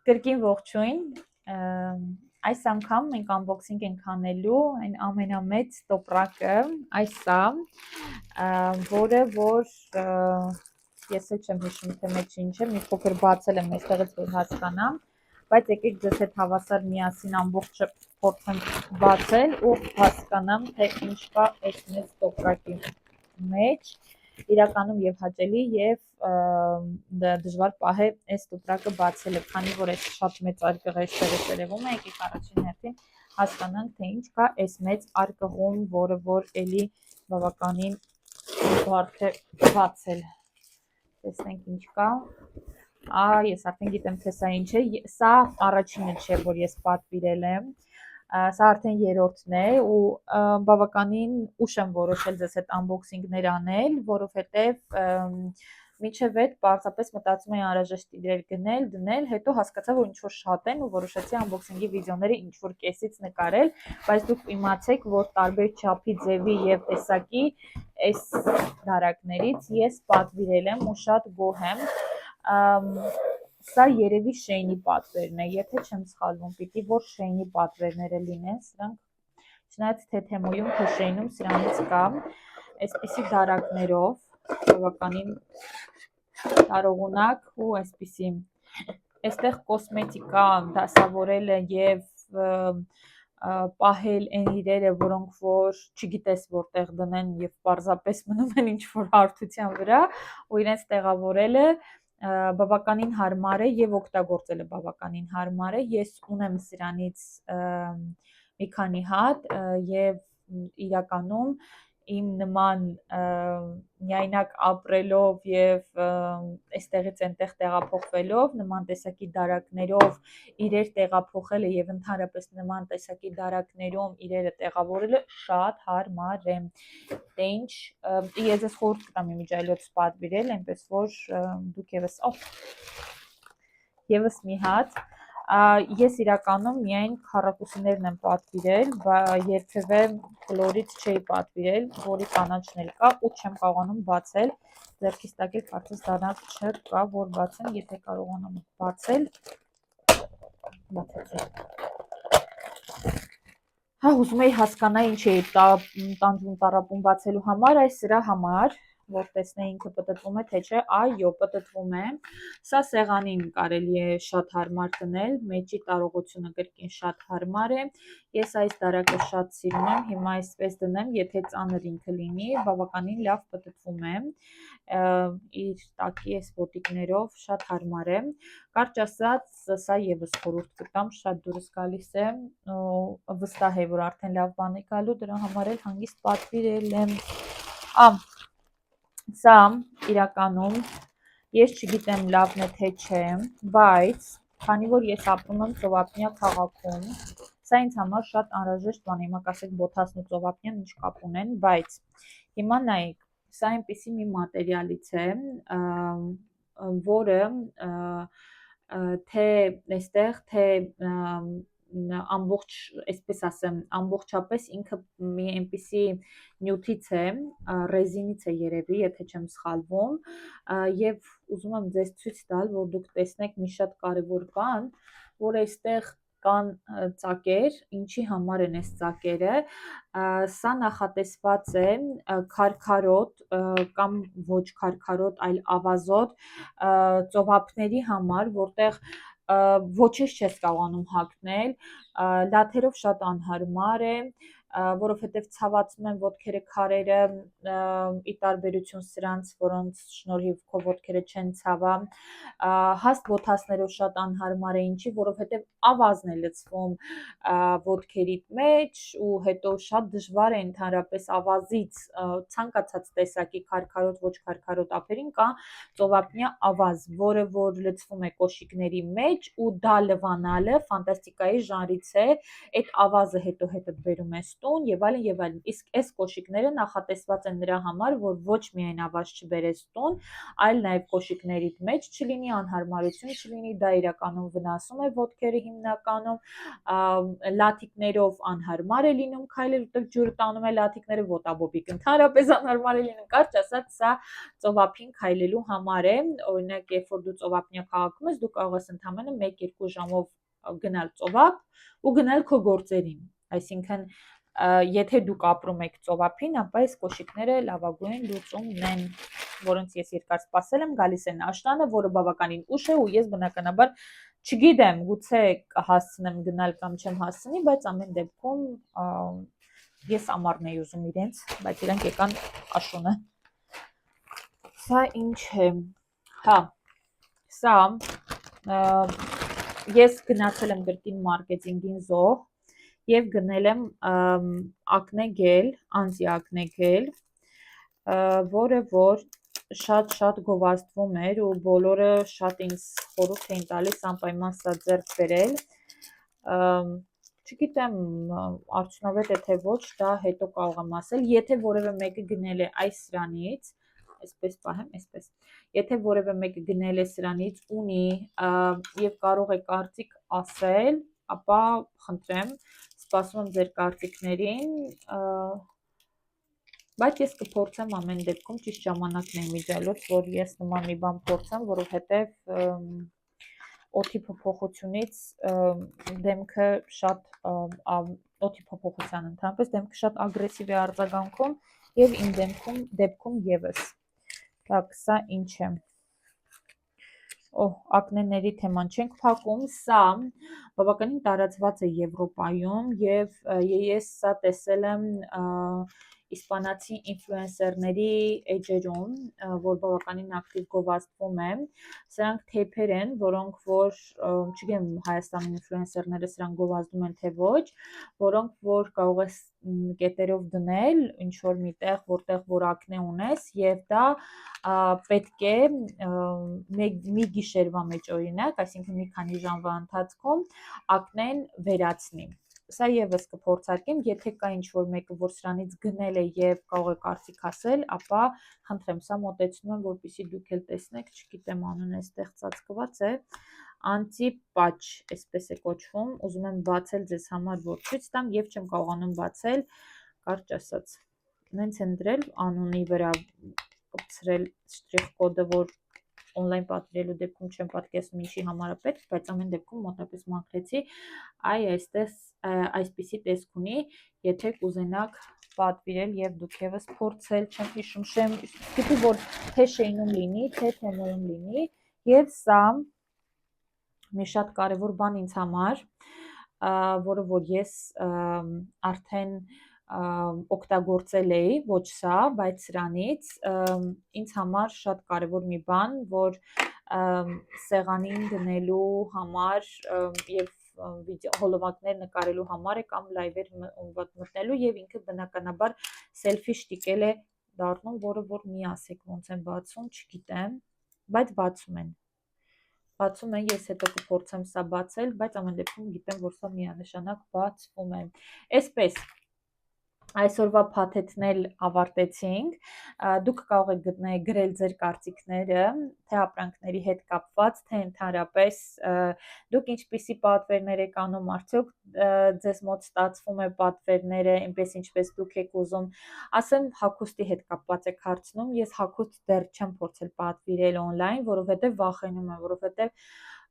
Կրկին ողջույն, այս անգամ մենք unboxing ենք անելու այն ամենամեծ տոպրակը, այս սա, որը որ ես էլ չեմ հիշում թե մեջ ինչ է, մի փոքր բացել եմ այստեղից որ հասկանամ, բայց եկեք ձեզ հետ հավասար միասին ամբողջը փորձենք բացել ու հասկանամ թե ինչ կա այս մեծ տոպրակի մեջ, իրականում եւ հաճելի եւ դժվար պահ է այս տոպրակը բացելը, քանի որ այս շատ մեծ արկղ այստեղից երևում է, եկեք առաջին հերթին հասկանանք թե ինչ կա այս մեծ արկղում, որը որ էլի բավականին բարդ է բացել։ Տեսնենք ինչ կա։ Ես արդեն գիտեմ թե սա ինչ է, սա առաջինը չէ, որ ես պատվիրել եմ, սա արդեն երրորդն է ու բավականին ուշ եմ որոշել ձեզ հետ unboxing-ներ անել, որովհետև մինչև այդ պարզապես մտածում էի անհրաժեշտ իրեր դնել, հետո հասկացա, որ ինչ որ շատ են ու որոշեցի unboxing-ի վիդեոները ինչ որ կեսից նկարել, բայց դուք իմացեք, որ տարբեր չափի, ձևի եւ տեսակի այս դարակներից ես պատվիրել եմ ու շատ գոհ եմ։ Սա երևի Շեյնի պատվերն է, եթե չեմ սխալվում, պիտի որ Շեյնի պատվերները լինեն, սրանք չնայած թե Թեմոյում, թե Շեյնում սրանից կա, այսպիսի դարակներով, բավականին տարողունակ ու այսպիսի, այստեղ կոսմետիկա դասավորել է եւ պահել այն իրերը, որոնք որ չգիտես որտեղ դնեն եւ պարզապես մնում են ինչ որ հարթության վրա ու իրենց տեղավորել է բավականին հարմար է եւ օգտագործելը բավականին հարմար է, ես ունեմ սրանից մի քանի հատ եւ իրականում իմ նման միայնակ ապրելով եւ այստեղից այնտեղ տեղափոխվելով նման տեսակի դարակներով իրեր տեղափոխելը եւ ընդհանրապես նման տեսակի դարակներում իրերը տեղավորելը շատ հարմար է։ Դե ինչ, ես ձեզ խորհուրդ կտամ իմիջիայլոց պատվիրել, այնպես որ դուք եւս մի հատ ես իրականում միայն քառակուսիներն եմ պատվիրել, երբևէ կլորից չէի պատվիրել, որի կանաչն էլ կա ու չեմ կարողանում բացել, ձեռքից տակել կարծես դրանք չկա, որ բացեմ, եթե կարողանամ բացել, բացեցի։ Ուզում էի հասկանալ ինչ էի տանջվում տառապում բացելու համար, այս սրա համար, որ տեսնեի ինքը պտտվում է թե չէ, այո, պտտվում է, սա սեղանին կարելի է շատ հարմար դնել, մեջի տարողությունը կրկին շատ հարմար է, ես այս դարակը շատ սիրում եմ, հիմա այսպես դնեմ, եթե ծանր ինքը լինի, բավականին լավ պտտվում է, իր տակի այս ոտիկներով շատ հարմար է, կարճ ասած, սա եւս խորհուրդ կտամ, շատ դուրս գալիս է, վստահ եմ, որ արդեն լավ բան է գալու, դրա համար էլ հանգիստ պատվիրել եմ։ Սա իրականում ես չգիտեմ լավն է թե չէ, բայց քանի որ ես ապրում եմ Ծովափնյա քաղաքում, սա ինձ համար շատ անհրաժեշտ բան է, հիմա կասեք Բոթասն ու Ծովափնյան ինչ կապ ունեն, բայց հիմա նայեք, սա այնպիսի մի մատերիալից է, որը թե այստեղ, թե ամբողջ, այսպես ասեմ, ամբողջապես ինքը մի այնպիսի նյութից է, ռեզինից է երևի, եթե չեմ սխալվում, եւ ուզում եմ ձեզ ցույց տալ, որ դուք տեսնեք մի շատ կարեւոր բան, որ այստեղ կան ծակեր, ինչի համար են այս ծակերը, սա նախատեսված է քարքարոտ կամ ոչ քարքարոտ, այլ ավազոտ ծովափների համար, որտեղ ոչինչ չես կարողանում հագնել, լաթերով շատ անհարմար է, որովհետև ցավացնում են ոտքերը քարերը, ի տարբերություն սրանց, որոնց շնորհիվ քո ոտքերը չեն ցավա, հաստ բոթասներով շատ անհարմար է, ինչի, որովհետև ավազն է լցվում ոտքերիդ մեջ ու հետո շատ դժվար է ընդհանրապես ավազից ցանկացած տեսակի քարքարոտ, ոչ քարքարոտ ափերին կա ծովափնյա ավազ, որը որ լցվում է կոշիկների մեջ ու դա լվանալը ֆանտաստիկայի ժանրից է, այդ ավազը հետո հետդ բերում է տուն եւ այլն եւ այլն։ Իսկ այս կոշիկները նախատեսված են նրա համար, որ ոչ միայն ավազ չբերես տուն, այլ նաեւ կոշիկներիդ մեջ չլինի անհարմարություն, չլինի, դա իրականում վնասում է ոտքերը հիմնականում, լաթիկներով անհարմար է լինում քայլել, որտեղ ջուրը տանում է լաթիկները, ոտաբոբիկ ընդհանրապես անհարմար է լինում, կարճ ասած, սա ծովափին քայլելու համար է, օրինակ, երբ որ դու ծովափնյա քաղաքում ես, դու կարող ես ընդամենը 1-2 ժամով գնալ ծովափ ու գնալ քո գործերին, այսինքն եթե դուք ապրում եք ծովափին, ապա այս կոշիկները լավագույն լուծումն են, որոնց ես երկար սպասել եմ, գալիս են աշտանը, որը բավականին ուշ է ու ես բնականաբար չգիտեմ, գուցե կհասցնեմ գնալ կամ չեմ հասցնի, բայց ամեն դեպքում ես ամառն էի ուզում իրենց, բայց իրանք եկան աշունը։ Սա ինչ է։ Հա, սա ես գնացել եմ կրկին մարքեթինգին զոհ եւ գնել եմ ակնե գել, անձի ակնե գել, որը որ շատ գովազդվում էր ու բոլորը շատ ինձ խորհուրդ էին տալիս անպայման սա ձեռք բերել։ Չգիտեմ արդյունավետ է թե ոչ, դա հետո կարող եմ ասել, եթե որևէ մեկը գնել է այս սրանից, այսպես պահեմ, այսպես։ Եթե որևէ մեկը գնել է սրանից, ունի եւ կարող է կարծիք ասել, ապա խնդրեմ, սպասում եմ ձեր կարծիքներին, բայց ես կփորձեմ ամեն դեպքում ճիշտ ժամանակն եմ միջալոց, որ ես նման մի բան փորձեմ, որովհետեւ օդի փոփոխությունից դեմքը շատ օդի փոփոխության ընդհանրապես դեմքը շատ ագրեսիվ է արձագանքում եւ իմ դեպքում եւս։ Так, սա ինչ է։ Ակնեների թեման չենք փակում, սա բավականին տարածված է Եվրոպայում եւ ես սա տեսել եմ իսպանացի ինֆլուենսերների էջերում, որ բավականին ակտիվ գովազդվում է։ Սրանք թեփեր են, որոնք որ չգիտեմ Հայաստանում ինֆլուենսերները սրանք գովազդում են թե ոչ, որոնք որ կարող ես կետերով դնել ինչ որ միտեղ, որտեղ որ ակնե ունես եւ դա պետք է մի գիշերվա մեջ օրինակ, այսինքն մի քանի ժամվա ընթացքում ակնեն վերացնի։ Սա եւս կփորձարկեմ, եթե կա ինչ-որ մեկը, որ սրանից գնել է եւ կարող է կարծիք ասել, ապա խնդրեմ, սա մոտեցնում եմ, որպեսզի դուք էլ տեսնեք, չգիտեմ անունը այստեղ ծածկված է, անտիպաչ, այսպես է կոչվում, ուզում եմ բացել ձեզ համար, որ ցույց տամ եւ չեմ կարողանում բացել, կարճ ասած։ Նենց են դրել անունի վրա կպցրել շտրիխ կոդը, որ on-line պատվիրելու դեպքում չեմ պատկերացնում ինչի համար է պետք, բայց ամեն դեպքում մոտապես մաքրեցի, այստեղ այսպիսի տեսք ունի, եթե կուզենաք պատվիրել եւ դուք եւս փորձել, չեմ հիշում, գիտի որ թե Շեյնում լինի, թե Թեմոյում լինի, եւ սա մի շատ կարեւոր բան ինձ համար, որը որ ես արդեն օգտագործել էի, ոչ սա, բայց սրանից ինձ համար շատ կարևոր մի բան, որ սեղանին դնելու համար եւ հոլովակներ նկարելու համար է կամ լայվեր մտնելու եւ ինքը բնականաբար սելֆի շտիկել է դառնում, որը որ մի ասեք ոնց են բացում, չգիտեմ, բայց բացում են, ես հետո կփորձեմ սա բացել, բայց ամեն դեպքում գիտեմ, որ սա միանշանակ բացվում է։ Այսպես այսօրվա փաթեթն էլ ավարտեցինք, դուք կարող եք գրել ձեր կարծիքները, թե ապրանքների հետ կապված, թե ընդհանրապես դուք ինչպիսի պատվերներ եք անում, արդյոք ձեզ մոտ ստացվում է պատվերները, այնպես ինչպես դուք եք ուզում, ասեմ հագուստի հետ կապված եք հարցնում, ես հագուստ դեռ չեմ փորձել պատվիրել on-line, որովհետև վախենում եմ, որովհետև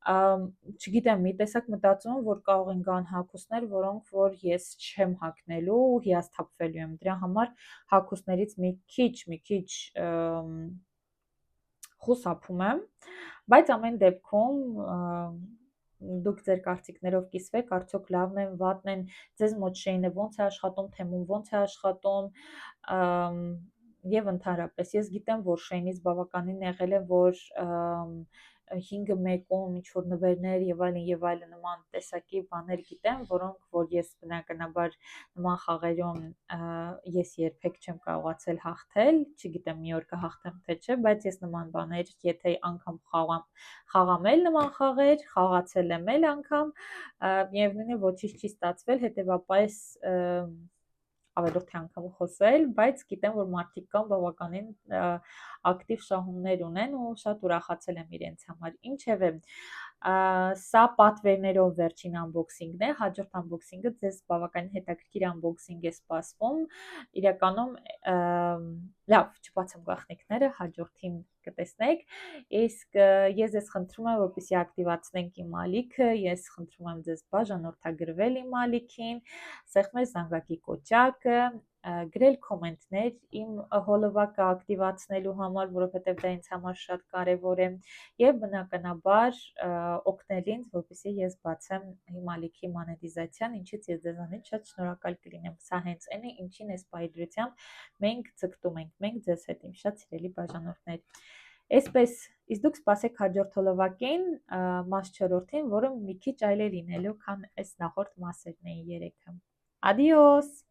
չգիտեմ, մի տեսակ մտածում եմ, որ կարող են գան հագուստներ, որոնք որ ես չեմ հագնելու ու հիասթափվելու եմ։ Դրա համար հագուստներից մի քիչ խուսափում եմ, բայց ամեն դեպքում դուք ձեր կարծիքներով կիսվեք, արդյոք լավն են, վատն են, ձեզ մոտ Շեյնը ոնց է աշխատում, Թեմուն ոնց է աշխատում, եւ ընդհանրապես ես գիտեմ, որ Շեյնից բավականին եղել է, որ 5-1-ում ինչ-որ նվերներ եւ այլն նման տեսակի բաներ գիտեմ, որոնք որ ես բնականաբար նման խաղերում ես երբեք չեմ կարողացել հաղթել, չգիտեմ մի օր կհաղթեմ թե չէ, բայց ես նման բաներ, եթե անգամ խաղամ էլ նման խաղեր, խաղացել եմ էլ անգամ, միևնույն է ոչինչ չի ստացվել, հետեւաբար ավելորդ անգամ խոսել, բայց գիտեմ, որ մարդիկ կան բավականին ակտիվ շահումներ ունեն ու շատ ուրախացել եմ իրենց համար։ Ինչևէ, սա պատվերներով վերջին անբոքսինգն է, հաջորդ անբոքսինգը ձեզ բավականին հետաքրքիր անբոքսինգ է սպասվում։ Իրականում լավ, չբացեմ գաղտնիքները, հաջորդին կտեսնեք։ Իսկ ես ձեզ խնդրում եմ, որպեսզի ակտիվացնենք իմ ալիքը, ես խնդրում եմ ձեզ բաժանորդագրվել իմ ալիքին, սեղմել զանգակի կոճակը, գրել կոմենտներ իմ հոլովակը ակտիվացնելու համար, որովհետև դա ինձ համար շատ կարևոր է, եւ բնականաբար օգնել ինձ, որպեսզի ես բացեմ իմ ալիքի մոնետիզացիան, ինչից ես ձեզանից շատ շնորհակալ կլինեմ։ Սա հենց այն է, ինչին այս պայծրությամբ մենք ձգտում ենք, մենք ձեզ հետ, իմ շատ սիրելի բաժանորդներ։ Այսպես, իսկ դուք սպասեք հաջորդ հոլովակին, մաս 4-ին, որը մի քիչ այլ է լինելու, քան այս նախորդ մասերն էին 3-ը։ Adios!